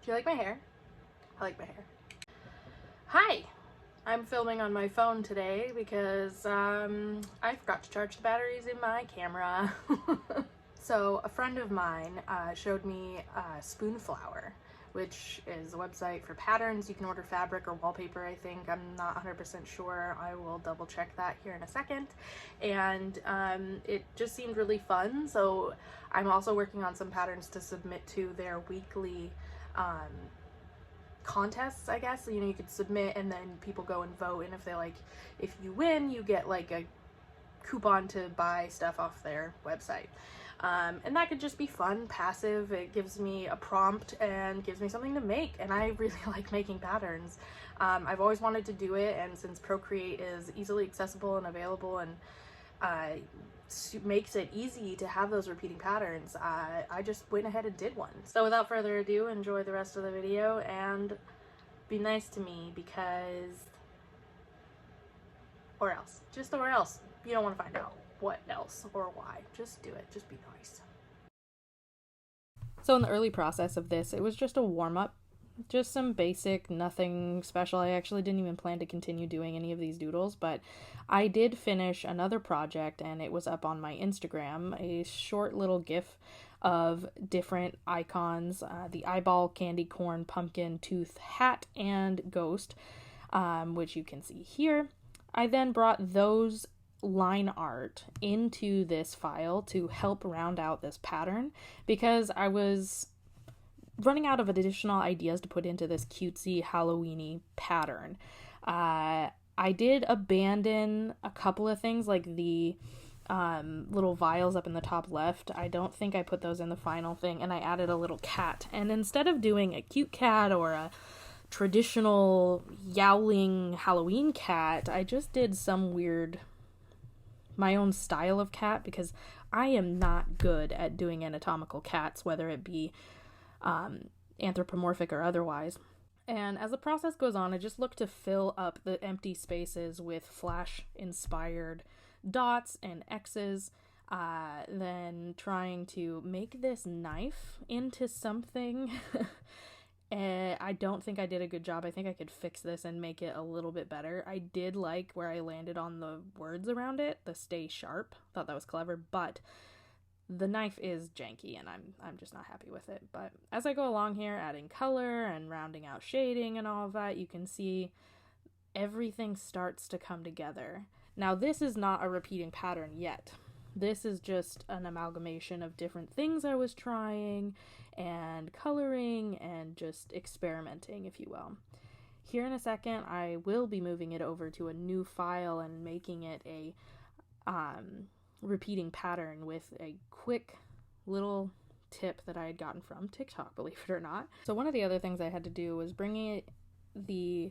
Do you like my hair? I like my hair. Hi! I'm filming on my phone today because I forgot to charge the batteries in my camera. So a friend of mine showed me Spoonflower, which is a website for patterns. You can order fabric or wallpaper, I think. I'm not 100% sure. I will double check that here in a second. And it just seemed really fun. So I'm also working on some patterns to submit to their weekly contests, I guess. You know, you could submit and then people go and vote, and if you win, you get like a coupon to buy stuff off their website. And that could just be fun, passive. It gives me a prompt and gives me something to make, and I really like making patterns. I've always wanted to do it, and since Procreate is easily accessible and available and makes it easy to have those repeating patterns, I just went ahead and did one. So without further ado, enjoy the rest of the video and be nice to me, because or else. You don't want to find out what else or why. Just do it. Just be nice. So in the early process of this, it was just a warm-up. Just some basic, nothing special. I actually didn't even plan to continue doing any of these doodles, but I did finish another project, and it was up on my Instagram, a short little GIF of different icons, the eyeball, candy corn, pumpkin, tooth, hat, and ghost, which you can see here. I then brought those line art into this file to help round out this pattern, because I was running out of additional ideas to put into this cutesy Halloween-y pattern. I did abandon a couple of things, like the little vials up in the top left. I don't think I put those in the final thing, and I added a little cat. And instead of doing a cute cat or a traditional yowling Halloween cat, I just did some weird, my own style of cat, because I am not good at doing anatomical cats, whether it be anthropomorphic or otherwise. And as the process goes on, I just look to fill up the empty spaces with Flash inspired dots and X's, then trying to make this knife into something. I don't think I did a good job. I think I could fix this and make it a little bit better. I did like where I landed on the words around it, the stay sharp. Thought that was clever, but the knife is janky, and I'm just not happy with it. But as I go along here, adding color and rounding out shading and all of that, you can see everything starts to come together. Now, this is not a repeating pattern yet. This is just an amalgamation of different things I was trying and coloring and just experimenting, if you will. Here in a second, I will be moving it over to a new file and making it a repeating pattern with a quick little tip that I had gotten from TikTok, believe it or not. So one of the other things I had to do was bringing the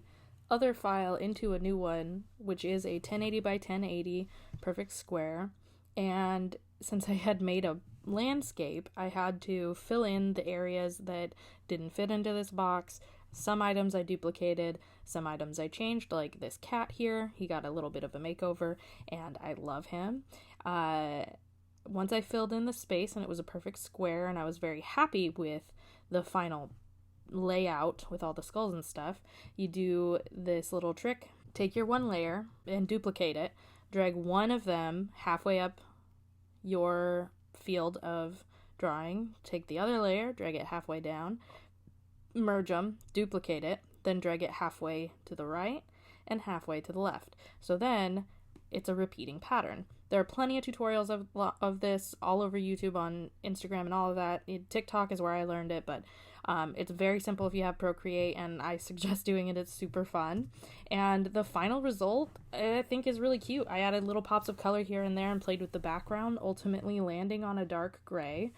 other file into a new one, which is a 1080 by 1080 perfect square. And since I had made a landscape, I had to fill in the areas that didn't fit into this box. Some items I duplicated, some items I changed, like this cat here. He got a little bit of a makeover, and I love him. Once I filled in the space and it was a perfect square, and I was very happy with the final layout with all the skulls and stuff, you do this little trick. Take your one layer and duplicate it. Drag one of them halfway up your field of drawing. Take the other layer, drag it halfway down, merge them, duplicate it, then drag it halfway to the right and halfway to the left. So then it's a repeating pattern. There are plenty of tutorials of this all over YouTube, on Instagram and all of that. TikTok is where I learned it, but it's very simple if you have Procreate, and I suggest doing it. It's super fun. And the final result, I think, is really cute. I added little pops of color here and there and played with the background, ultimately landing on a dark gray.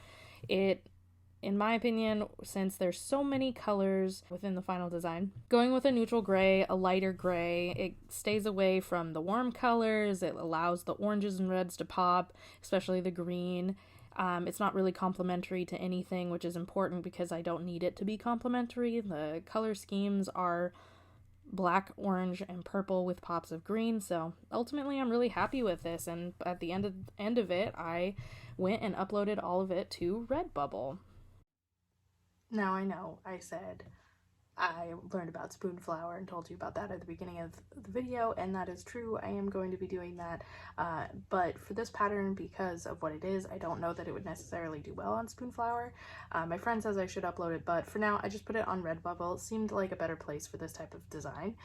In my opinion, since there's so many colors within the final design, going with a neutral gray, a lighter gray, it stays away from the warm colors. It allows the oranges and reds to pop, especially the green. It's not really complementary to anything, which is important because I don't need it to be complementary. The color schemes are black, orange, and purple with pops of green, so ultimately I'm really happy with this, and at the end of it, I went and uploaded all of it to Redbubble. Now I know I said I learned about spoon flower and told you about that at the beginning of the video, and that is true. I am going to be doing that, but for this pattern, because of what it is, I don't know that it would necessarily do well on spoon flower. My friend says I should upload it, but for now I just put it on Redbubble. It seemed like a better place for this type of design.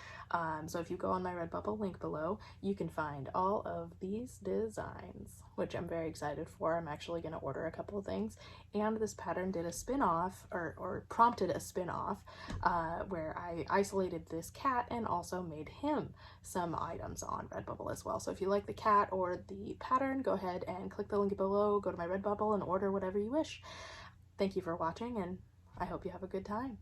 So if you go on my Redbubble link below, you can find all of these designs, which I'm very excited for. I'm actually going to order a couple of things, and this pattern did a spin-off, or prompted a spin-off, where I isolated this cat and also made him some items on Redbubble as well. So if you like the cat or the pattern, go ahead and click the link below, go to my Redbubble and order whatever you wish. Thank you for watching, and I hope you have a good time.